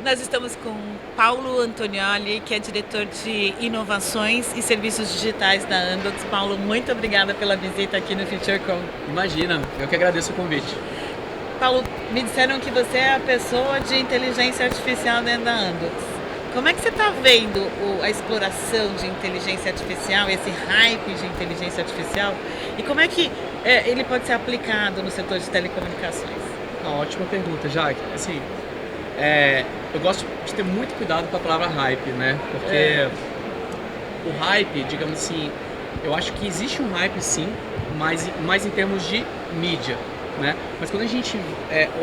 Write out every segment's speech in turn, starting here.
Nós estamos com Paulo Antonioli, que é diretor de inovações e serviços digitais da Amdocs. Paulo, muito obrigada pela visita aqui no FutureCon. Imagina, eu que agradeço o convite. Paulo, me disseram que você é a pessoa de inteligência artificial dentro da Amdocs. Como é que você está vendo a exploração de inteligência artificial, esse hype de inteligência artificial, e como é que ele pode ser aplicado no setor de telecomunicações? Uma ótima pergunta, Jaque. Assim, eu gosto de ter muito cuidado com a palavra hype, né? Porque o hype, digamos assim, eu acho que existe um hype sim, mas em termos de mídia, né? Mas quando a gente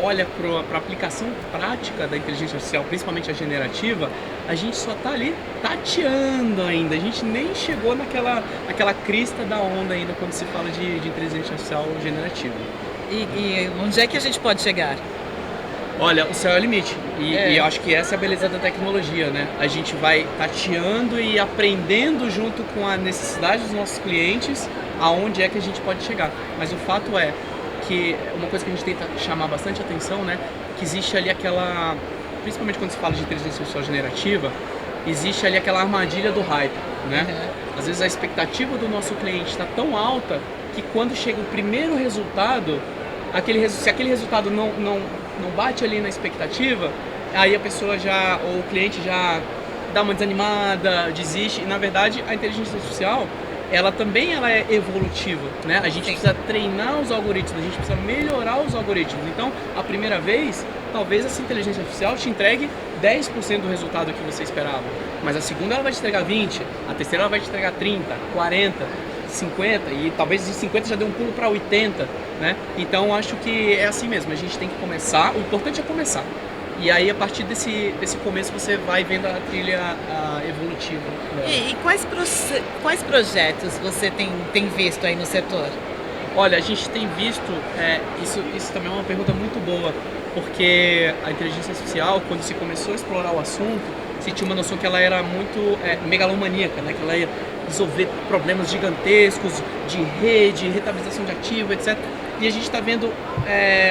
olha para a aplicação prática da inteligência artificial, principalmente a generativa, a gente só está ali tateando ainda. A gente nem chegou naquela crista da onda ainda quando se fala de inteligência artificial generativa. E onde é que a gente pode chegar? Olha, o céu é o limite. E eu acho que essa é a beleza da tecnologia, né? A gente vai tateando e aprendendo junto com a necessidade dos nossos clientes aonde é que a gente pode chegar. Mas o fato é que uma coisa que a gente tenta chamar bastante atenção, né? Que existe ali aquela... Principalmente quando se fala de inteligência artificial generativa, existe ali aquela armadilha do hype, né? Às vezes a expectativa do nosso cliente está tão alta que quando chega o primeiro resultado, se aquele resultado não bate ali na expectativa, aí a pessoa ou o cliente já dá uma desanimada, desiste. E na verdade a inteligência artificial, ela é evolutiva, né? A gente precisa treinar os algoritmos, a gente precisa melhorar os algoritmos. Então, a primeira vez, talvez essa inteligência artificial te entregue 10% do resultado que você esperava, mas a segunda ela vai te entregar 20%, a terceira ela vai te entregar 30%, 40%, 50%, e talvez de 50% já dê um pulo para 80%, né? Então acho que é assim mesmo, a gente tem que começar, o importante é começar. E aí a partir desse começo você vai vendo a trilha evolutiva. E quais projetos você tem visto aí no setor? Olha, a gente tem visto, isso também é uma pergunta muito boa, porque a inteligência artificial, quando se começou a explorar o assunto, se tinha uma noção que ela era muito megalomaníaca, né? Que ela ia resolver problemas gigantescos de rede, rentabilização de ativo, etc. E a gente está vendo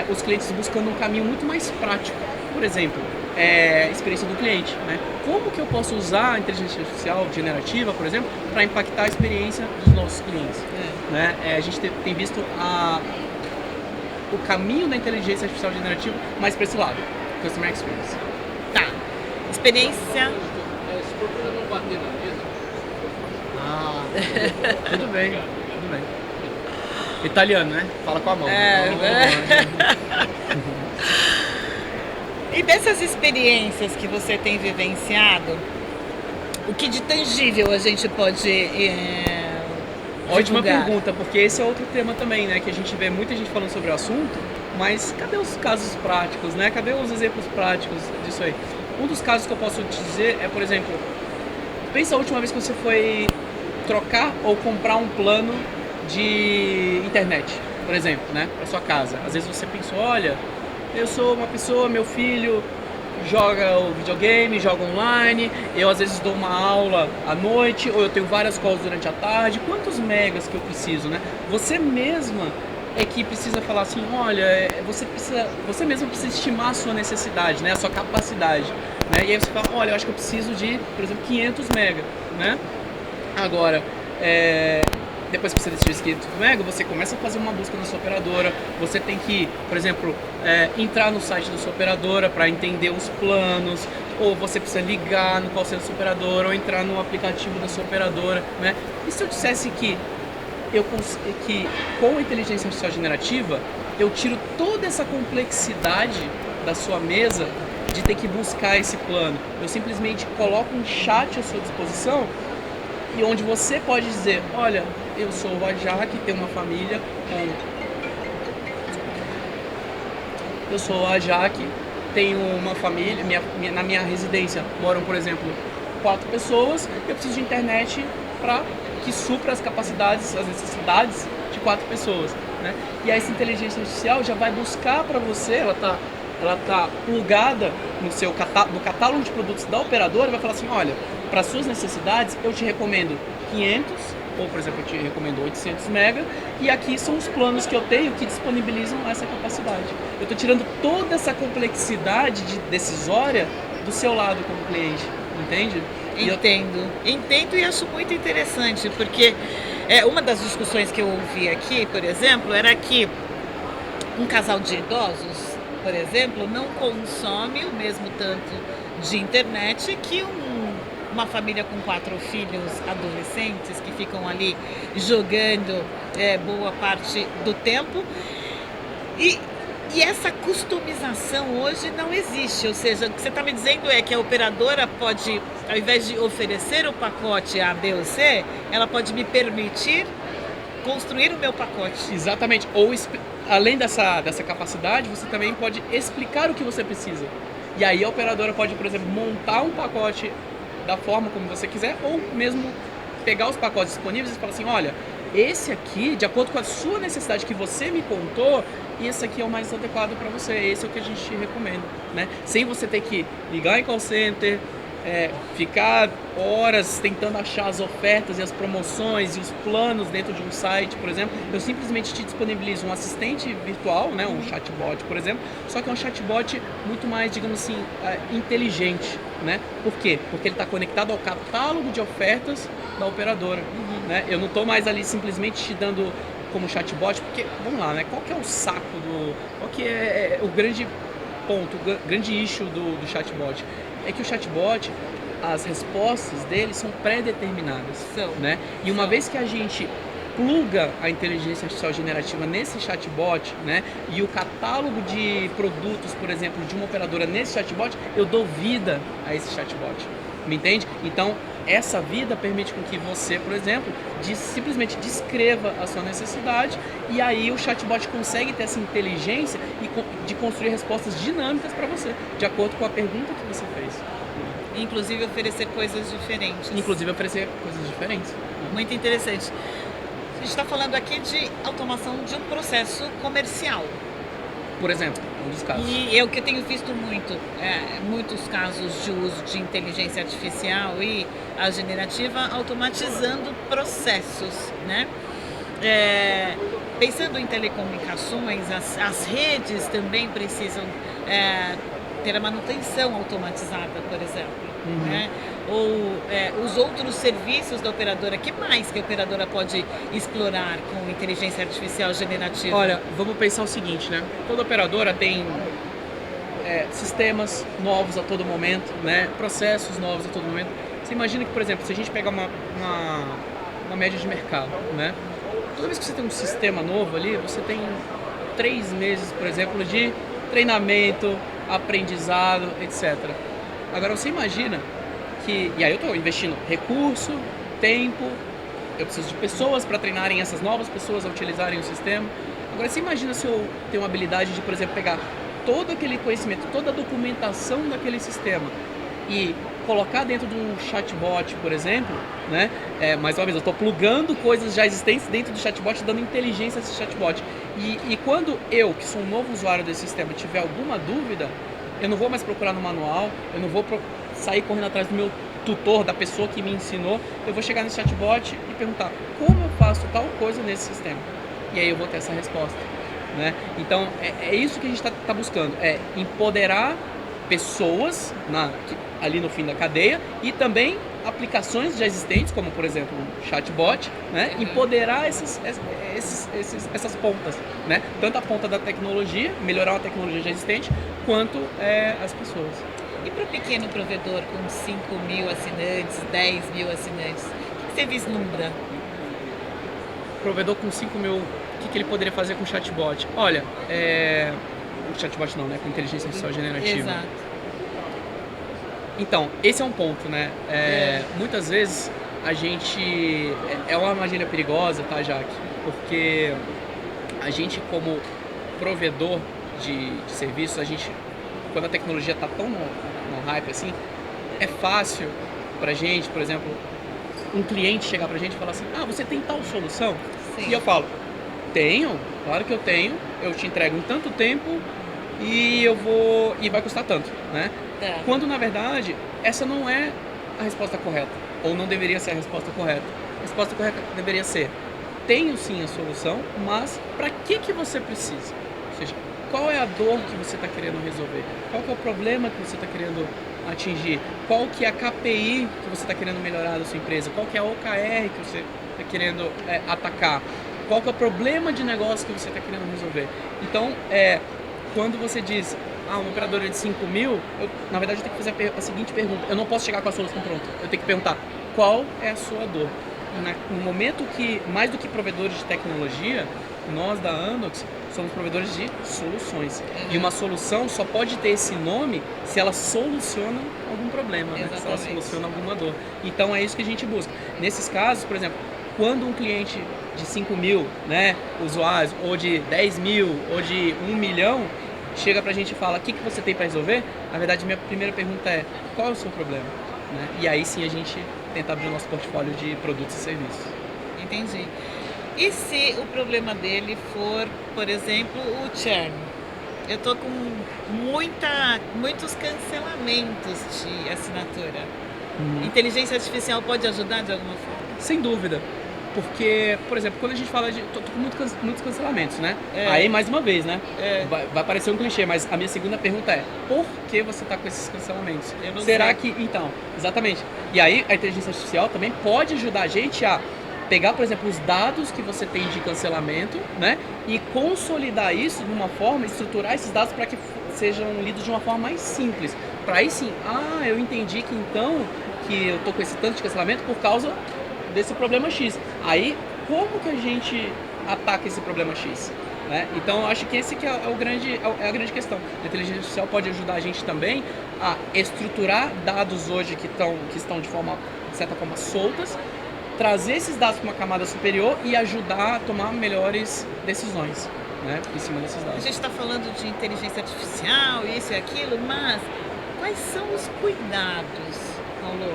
os clientes buscando um caminho muito mais prático. Por exemplo, experiência do cliente, né? Como que eu posso usar a inteligência artificial generativa, por exemplo, para impactar a experiência dos nossos clientes? Né? A gente tem visto o caminho da inteligência artificial generativa mais para esse lado, Customer Experience. Tá. Experiência... Se procura não bater na mesa. Tudo bem. Italiano, né? Fala com a mão. E dessas experiências que você tem vivenciado, o que de tangível a gente pode Ótima divulgar? pergunta, porque esse é outro tema também, né? Que a gente vê muita gente falando sobre o assunto, mas cadê os casos práticos, né? Cadê os exemplos práticos disso aí? Um dos casos que eu posso te dizer é, por exemplo, pensa a última vez que você foi trocar ou comprar um plano de internet, por exemplo, né? Para sua casa. Às vezes você pensou, olha, eu sou uma pessoa, meu filho joga o videogame, joga online, eu às vezes dou uma aula à noite, ou eu tenho várias calls durante a tarde, quantos megas que eu preciso, né? Você mesma é que precisa falar assim, olha, você mesma precisa estimar a sua necessidade, né? A sua capacidade, né? E aí você fala, olha, eu acho que eu preciso de, por exemplo, 500 mega, né? Agora, depois que você decidir esse 500 mega, você começa a fazer uma busca na sua operadora, você tem que, por exemplo, entrar no site da sua operadora para entender os planos, ou você precisa ligar no call center da sua operadora, ou entrar no aplicativo da sua operadora, né? E se eu dissesse que com a inteligência artificial generativa, eu tiro toda essa complexidade da sua mesa de ter que buscar esse plano, eu simplesmente coloco um chat à sua disposição, e onde você pode dizer, olha, eu sou a Jaque, tenho uma família eu sou a Jaque, tenho uma família, na minha residência moram, por exemplo, 4 pessoas, eu preciso de internet para que supra as capacidades, as necessidades de 4 pessoas, né? E aí essa inteligência artificial já vai buscar para você, ela tá plugada no catálogo de produtos da operadora e vai falar assim, olha, para suas necessidades eu te recomendo 500, ou por exemplo eu te recomendo 800 mega, e aqui são os planos que eu tenho que disponibilizam essa capacidade. Eu estou tirando toda essa complexidade decisória do seu lado como cliente, entende? Entendo e acho muito interessante, porque uma das discussões que eu ouvi aqui, por exemplo, era que um casal de idosos, por exemplo, não consome o mesmo tanto de internet que uma família com 4 filhos adolescentes que ficam ali jogando boa parte do tempo. E essa customização hoje não existe, ou seja, o que você está me dizendo é que a operadora pode, ao invés de oferecer o pacote A, B ou C, ela pode me permitir construir o meu pacote. Exatamente, ou além dessa capacidade, você também pode explicar o que você precisa. E aí a operadora pode, por exemplo, montar um pacote da forma como você quiser, ou mesmo pegar os pacotes disponíveis e falar assim, olha, esse aqui, de acordo com a sua necessidade que você me contou, esse aqui é o mais adequado para você, esse é o que a gente te recomenda, né? Sem você ter que ligar em call center, ficar horas tentando achar as ofertas e as promoções e os planos dentro de um site, por exemplo. Eu simplesmente te disponibilizo um assistente virtual, né, um chatbot, por exemplo, só que é um chatbot muito mais, digamos assim, inteligente, né? Por quê? Porque ele está conectado ao catálogo de ofertas da operadora, né? Eu não estou mais ali simplesmente te dando como chatbot, porque, vamos lá, né? Qual que é o saco qual que é o grande ponto, o grande issue do chatbot? É que o chatbot, as respostas dele são pré-determinadas, né? E uma vez que a gente pluga a inteligência artificial generativa nesse chatbot, né? E o catálogo de produtos, por exemplo, de uma operadora nesse chatbot, eu dou vida a esse chatbot, me entende? Então, essa vida permite com que você, por exemplo, simplesmente descreva a sua necessidade e aí o chatbot consegue ter essa inteligência de construir respostas dinâmicas para você, de acordo com a pergunta que você fez. Inclusive oferecer coisas diferentes. Muito interessante. A gente está falando aqui de automação de um processo comercial. Por exemplo, um dos casos. E é o que eu tenho visto muitos casos de uso de inteligência artificial e a generativa automatizando processos, né? Pensando em telecomunicações, as redes também precisam ter a manutenção automatizada, por exemplo. Né? Ou os outros serviços da operadora, que mais que a operadora pode explorar com inteligência artificial generativa? Olha, vamos pensar o seguinte, né? Toda operadora tem sistemas novos a todo momento, né? Processos novos a todo momento. Você imagina que, por exemplo, se a gente pegar uma média de mercado, né? Toda vez que você tem um sistema novo ali, você tem 3 meses, por exemplo, de treinamento, aprendizado, etc. Agora você imagina que, e aí eu estou investindo recurso, tempo, eu preciso de pessoas para treinarem essas novas pessoas a utilizarem o sistema. Agora você imagina se eu tenho a habilidade de, por exemplo, pegar todo aquele conhecimento, toda a documentação daquele sistema e colocar dentro de um chatbot, por exemplo, né? Mais uma vez, eu estou plugando coisas já existentes dentro do chatbot, dando inteligência a esse chatbot. E quando eu, que sou um novo usuário desse sistema, tiver alguma dúvida, eu não vou mais procurar no manual, eu não vou sair correndo atrás do meu tutor, da pessoa que me ensinou, eu vou chegar nesse chatbot e perguntar como eu faço tal coisa nesse sistema. E aí eu vou ter essa resposta, né? Então, é isso que a gente está buscando, empoderar pessoas ali no fim da cadeia e também aplicações já existentes, como por exemplo o chatbot, né? Empoderar essas pontas, né? Tanto a ponta da tecnologia, melhorar a tecnologia já existente, quanto as pessoas. E para o pequeno provedor com 5.000 assinantes, 10.000 assinantes, o que você vislumbra? Provedor com 5.000, o que ele poderia fazer com o chatbot? Olha, o chatbot não, né? Com inteligência artificial generativa. Exato. Então, esse é um ponto, né? Muitas vezes a gente... É uma armadilha perigosa, tá, Jaque? Porque a gente, como provedor de serviços, quando a tecnologia está tão no hype assim, é fácil pra gente, por exemplo, um cliente chegar pra gente e falar assim, você tem tal solução? Sim. E eu falo, tenho, claro que eu tenho, eu te entrego em tanto tempo e vai custar tanto, né? Quando na verdade essa não é a resposta correta, ou não deveria ser a resposta correta. A resposta correta deveria ser: tenho sim a solução, mas para que você precisa? Ou seja, qual é a dor que você está querendo resolver? Qual que é o problema que você está querendo atingir? Qual que é a KPI que você está querendo melhorar da sua empresa? Qual que é a OKR que você está querendo atacar? Qual que é o problema de negócio que você está querendo resolver? Então, quando você diz, uma operadora de 5 mil, na verdade eu tenho que fazer a seguinte pergunta. Eu não posso chegar com a solução pronta. Eu tenho que perguntar, qual é a sua dor? No momento que, mais do que provedores de tecnologia, nós da Amdocs somos provedores de soluções. E uma solução só pode ter esse nome se ela soluciona algum problema, né? Se ela soluciona alguma dor. Então é isso que a gente busca. Nesses casos, por exemplo, quando um cliente de 5 mil, né, usuários, ou de 10 mil, ou de 1 milhão, chega pra gente e fala, o que você tem para resolver? Na verdade, minha primeira pergunta é, qual é o seu problema? Né? E aí sim a gente tenta abrir o nosso portfólio de produtos e serviços. Entendi. E se o problema dele for, por exemplo, o churn? Eu tô com muitos cancelamentos de assinatura. Inteligência artificial pode ajudar de alguma forma? Sem dúvida. Porque, por exemplo, quando a gente fala de... Tô com muitos cancelamentos, né? Aí, mais uma vez, né? Vai parecer um clichê, mas a minha segunda pergunta é, por que você está com esses cancelamentos? Será que... Então, exatamente. E aí, a inteligência artificial também pode ajudar a gente a pegar, por exemplo, os dados que você tem de cancelamento, né? E consolidar isso de uma forma, estruturar esses dados para que sejam lidos de uma forma mais simples. Para aí sim, eu entendi que então, que eu tô com esse tanto de cancelamento por causa desse problema X. Aí, como que a gente ataca esse problema X? Né? Então, eu acho que esse que é a grande questão. A inteligência artificial pode ajudar a gente também a estruturar dados hoje que estão de certa forma, soltas, trazer esses dados para uma camada superior e ajudar a tomar melhores decisões, né, em cima desses dados. A gente está falando de inteligência artificial, isso e aquilo, mas quais são os cuidados, Paulo?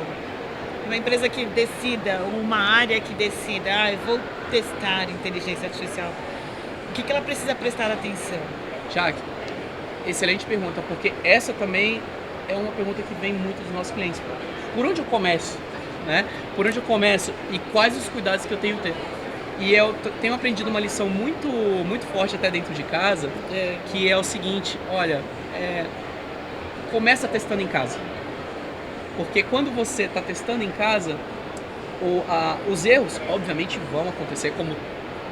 Uma empresa que decida, uma área que decida, eu vou testar inteligência artificial, o que ela precisa prestar atenção? Jaque, excelente pergunta, porque essa também é uma pergunta que vem muito dos nossos clientes. Por onde eu começo? Né? Por onde eu começo e quais os cuidados que eu tenho que ter? E eu tenho aprendido uma lição muito forte até dentro de casa, que é o seguinte, olha, começa testando em casa. Porque quando você está testando em casa, os erros, obviamente, vão acontecer como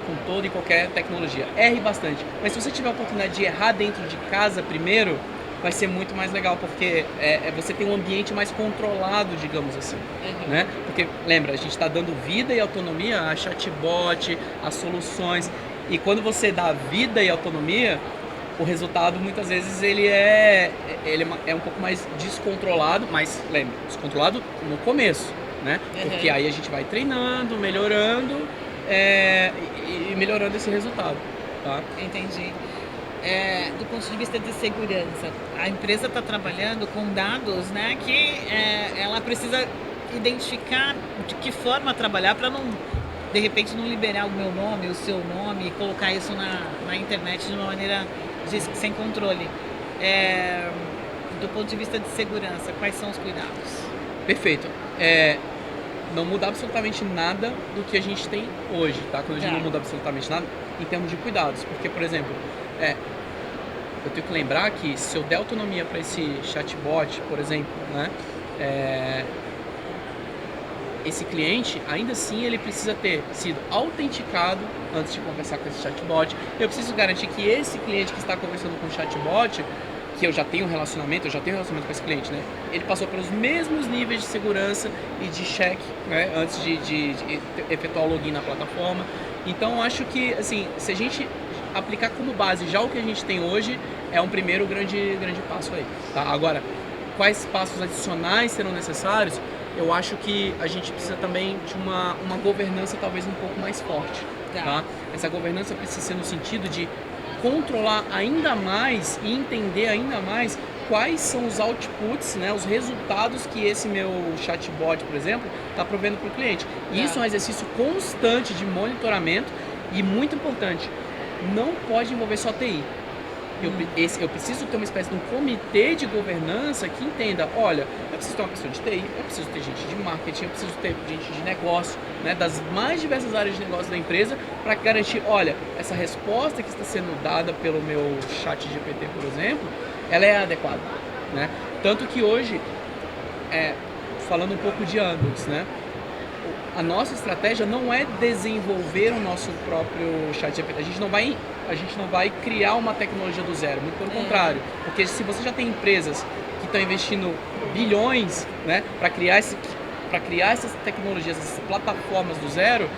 com toda e qualquer tecnologia. Erre bastante. Mas se você tiver a oportunidade de errar dentro de casa primeiro, vai ser muito mais legal, porque você tem um ambiente mais controlado, digamos assim. Né? Porque, lembra, a gente está dando vida e autonomia a chatbot, a soluções. E quando você dá vida e autonomia, o resultado muitas vezes ele é um pouco mais descontrolado, mas lembra, descontrolado no começo, né? Porque aí a gente vai treinando, melhorando e melhorando esse resultado. Tá? Entendi. Do ponto de vista de segurança, a empresa está trabalhando com dados, né, que ela precisa identificar de que forma trabalhar para não, de repente, não liberar o meu nome, o seu nome e colocar isso na internet de uma maneira sem controle. Do ponto de vista de segurança, quais são os cuidados? Perfeito. Não muda absolutamente nada do que a gente tem hoje, tá? Quando a gente não muda absolutamente nada em termos de cuidados, porque, por exemplo, eu tenho que lembrar que se eu der autonomia para esse chatbot, por exemplo, né, esse cliente, ainda assim, ele precisa ter sido autenticado antes de conversar com esse chatbot. Eu preciso garantir que esse cliente que está conversando com o chatbot, que eu já tenho um relacionamento com esse cliente, né, ele passou pelos mesmos níveis de segurança e de check, né, antes de efetuar o login na plataforma. Então, eu acho que, assim, se a gente aplicar como base já o que a gente tem hoje, é um primeiro grande passo aí. Tá? Agora, quais passos adicionais serão necessários? Eu acho que a gente precisa também de uma governança talvez um pouco mais forte. Tá? Essa governança precisa ser no sentido de controlar ainda mais e entender ainda mais quais são os outputs, né, os resultados que esse meu chatbot, por exemplo, está provendo para o cliente. E isso é um exercício constante de monitoramento e muito importante, não pode envolver só TI. Eu preciso ter uma espécie de um comitê de governança que entenda, olha, eu preciso ter uma pessoa de TI, eu preciso ter gente de marketing, eu preciso ter gente de negócio, né, das mais diversas áreas de negócio da empresa, para garantir, olha, essa resposta que está sendo dada pelo meu chat GPT, por exemplo, ela é adequada, né? Tanto que hoje, falando um pouco de Amdocs, né? A nossa estratégia não é desenvolver o nosso próprio chat GPT. A gente não vai criar uma tecnologia do zero, muito pelo contrário. Porque se você já tem empresas que estão investindo bilhões, né, para criar essas tecnologias, essas plataformas do zero,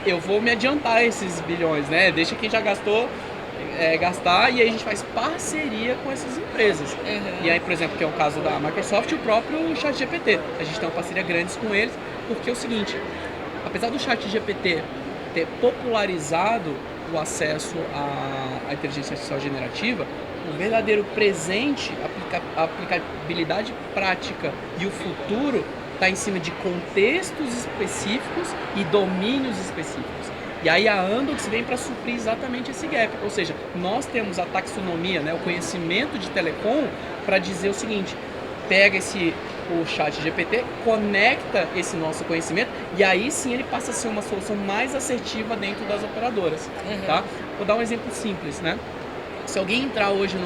eu vou me adiantar a esses bilhões, né? Deixa quem já gastou gastar, e aí a gente faz parceria com essas empresas. E aí, por exemplo, que é o caso da Microsoft e o próprio ChatGPT. A gente tem uma parceria grande com eles, porque é o seguinte, apesar do ChatGPT ter popularizado o acesso à inteligência artificial generativa, o verdadeiro presente, a aplicabilidade prática e o futuro está em cima de contextos específicos e domínios específicos. E aí a Amdocs vem para suprir exatamente esse gap, ou seja, nós temos a taxonomia, né, o conhecimento de telecom, para dizer o seguinte, pega o chat GPT, conecta esse nosso conhecimento e aí sim ele passa a ser uma solução mais assertiva dentro das operadoras. Tá? Vou dar um exemplo simples, né? Se alguém entrar hoje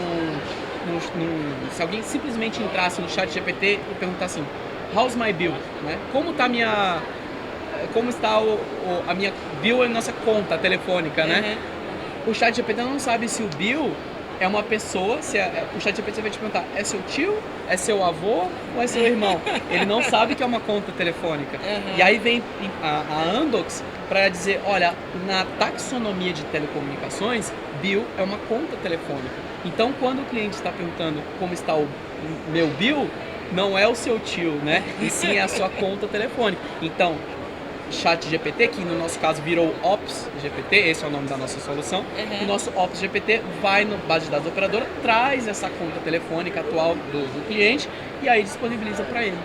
se alguém simplesmente entrasse no chat GPT e perguntar assim, how's my bill? Né? Como está a minha bill e nossa conta telefônica, né? O chat GPT não sabe se o bill é uma pessoa, o chat GPT vai te perguntar, é seu tio, é seu avô ou é seu irmão? Ele não sabe que é uma conta telefônica. E aí vem a Amdocs para dizer, olha, na taxonomia de telecomunicações, bill é uma conta telefônica. Então, quando o cliente está perguntando como está o meu bill, não é o seu tio, né? E sim é a sua conta telefônica. Então, Chat GPT, que no nosso caso virou Ops GPT, esse é o nome da nossa solução. O nosso Ops GPT vai no base de dados da operadora, traz essa conta telefônica atual do cliente e aí disponibiliza para ele.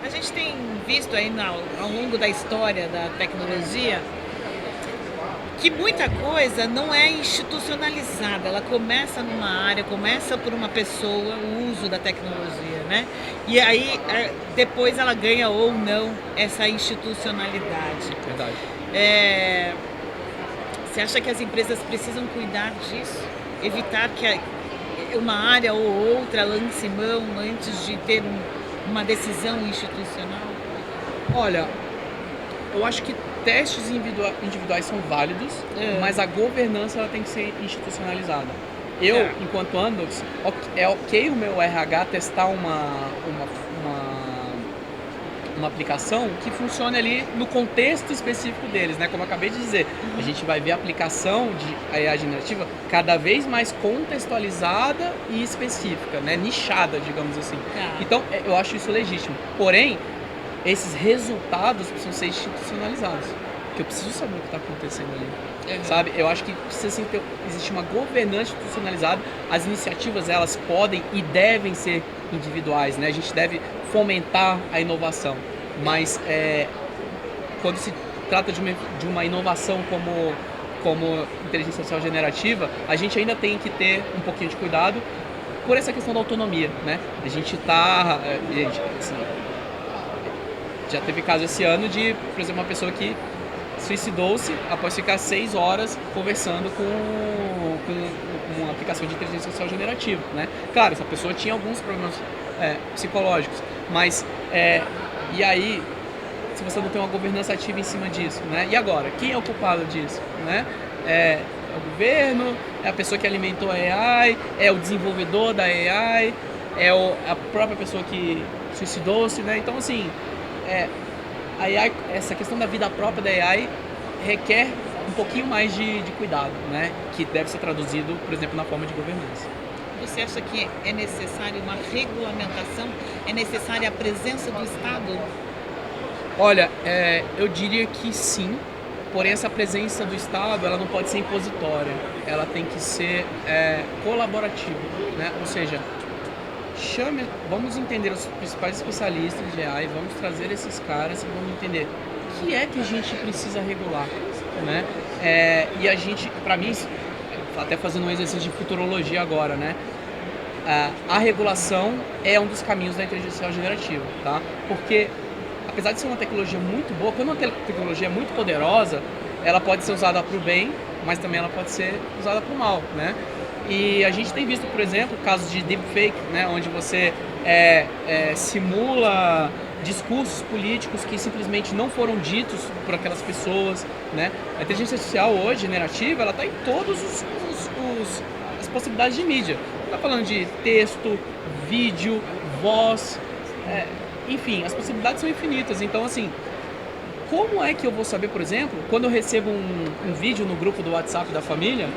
A gente tem visto aí ao longo da história da tecnologia que muita coisa não é institucionalizada, ela começa numa área, começa por uma pessoa, o uso da tecnologia, né? E aí depois ela ganha ou não essa institucionalidade. Verdade. Você acha que as empresas precisam cuidar disso? Evitar que uma área ou outra lance mão antes de ter uma decisão institucional? Olha, eu acho que testes individuais são válidos, mas a governança ela tem que ser institucionalizada. Enquanto Amdocs, é ok o meu RH testar uma aplicação que funcione ali no contexto específico deles, né? Como eu acabei de dizer, a gente vai ver a aplicação de AI generativa cada vez mais contextualizada e específica, né? Nichada, digamos assim. Então, eu acho isso legítimo. Porém, esses resultados precisam ser institucionalizados. Porque eu preciso saber o que está acontecendo ali. Sabe? Eu acho que precisa existir uma governança institucionalizada. As iniciativas, elas podem e devem ser individuais, né? A gente deve fomentar a inovação. Mas quando se trata de uma inovação como inteligência artificial generativa, a gente ainda tem que ter um pouquinho de cuidado por essa questão da autonomia, né? A gente está... assim, já teve caso esse ano de, por exemplo, uma pessoa que suicidou-se após ficar 6 horas conversando com uma aplicação de inteligência artificial generativa, né? Claro, essa pessoa tinha alguns problemas psicológicos, mas e aí, se você não tem uma governança ativa em cima disso, né? E agora, quem é o culpado disso, né? É o governo, é a pessoa que alimentou a AI, é o desenvolvedor da AI, é a própria pessoa que suicidou-se, né? Então, assim, a AI, essa questão da vida própria da AI requer um pouquinho mais de cuidado, né? Que deve ser traduzido, por exemplo, na forma de governança. Você acha que é necessário uma regulamentação? É necessária a presença do Estado? Olha, eu diria que sim, porém essa presença do Estado ela não pode ser impositória, ela tem que ser colaborativa, né? Ou seja, vamos entender os principais especialistas de AI, vamos trazer esses caras e vamos entender o que é que a gente precisa regular, né? E a gente, para mim, até fazendo um exercício de futurologia agora, né? A regulação é um dos caminhos da inteligência artificial generativa, tá? Porque, apesar de ser uma tecnologia muito boa, quando uma tecnologia é muito poderosa, ela pode ser usada para o bem, mas também ela pode ser usada para o mal, né? E a gente tem visto, por exemplo, casos de deepfake, né? Onde você simula discursos políticos que simplesmente não foram ditos por aquelas pessoas, né? A inteligência artificial hoje, generativa, ela está em todas as possibilidades de mídia. Está falando de texto, vídeo, voz, enfim, as possibilidades são infinitas. Então, assim, como é que eu vou saber, por exemplo, quando eu recebo um vídeo no grupo do WhatsApp da família,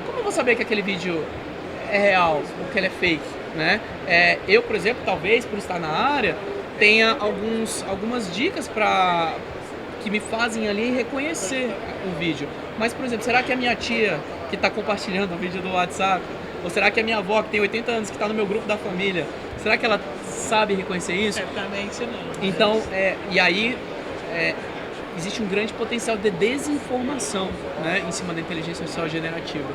como eu vou saber que aquele vídeo é real ou que ele é fake, né? Eu, por exemplo, talvez, por estar na área, tenha algumas dicas que me fazem ali reconhecer o vídeo. Mas, por exemplo, será que a minha tia que está compartilhando o vídeo do WhatsApp, ou será que a minha avó que tem 80 anos que está no meu grupo da família, será que ela sabe reconhecer isso? Certamente não. Então, e aí existe um grande potencial de desinformação, né, em cima da inteligência artificial generativa.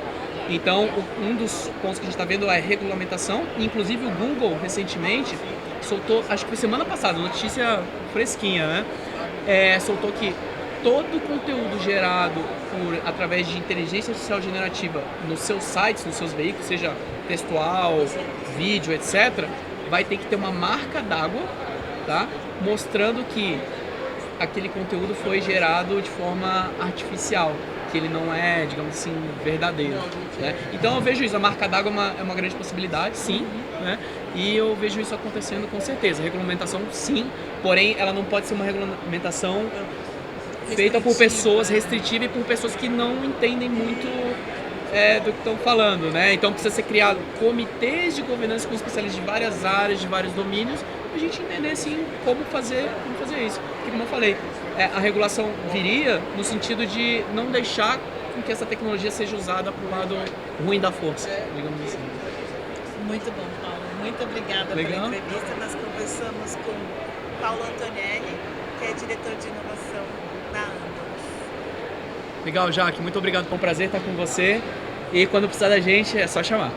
Então, um dos pontos que a gente está vendo é regulamentação. Inclusive, o Google, recentemente, soltou, acho que foi semana passada, notícia fresquinha, né? Soltou que todo conteúdo gerado através de inteligência artificial generativa nos seus sites, nos seus veículos, seja textual, vídeo, etc., vai ter que ter uma marca d'água, tá? Mostrando que aquele conteúdo foi gerado de forma artificial, que ele não é, digamos assim, verdadeiro, né? Então eu vejo isso, a marca d'água é uma grande possibilidade, sim, né? E eu vejo isso acontecendo com certeza. Regulamentação, sim, porém ela não pode ser uma regulamentação feita por pessoas restritiva e por pessoas que não entendem muito do que estão falando, né? Então precisa ser criado comitês de governança com especialistas de várias áreas, de vários domínios, para a gente entender assim como fazer isso. Porque, como eu falei, a regulação viria no sentido de não deixar com que essa tecnologia seja usada para o lado ruim da força, digamos assim. Muito bom, Paulo. Muito obrigada pela entrevista. Nós conversamos com Paulo Antonielli, que é diretor de inovação da Amdocs. Legal, Jaque. Muito obrigado. Foi um prazer estar com você. E quando precisar da gente, é só chamar.